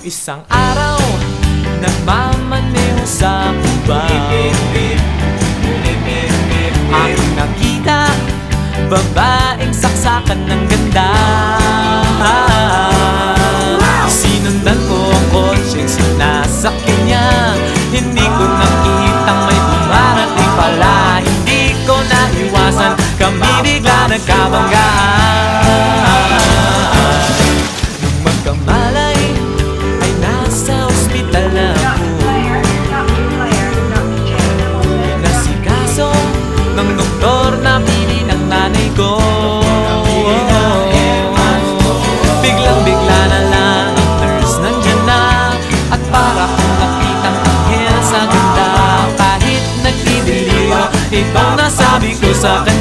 Isang araw, nagmamaneho sa Cuba, aking nakita, babaeng saksakan ng ganda. Sinundan ko ang kotseng sinasakyan niya, hindi ko nakitang may dumarating pala. Hindi ko naiwasan, kami bigla nagkabanggaan. Nung magkamalay, ay nasa ospital na ako. Pinasikaso ng doktor na pili ng nanay ko. Biglang-bigla na lang ang nurse nandyan na, at para kong nakitang anghel sa ganda. Kahit nagdidiliyo, itong nasabi ko sa kanya.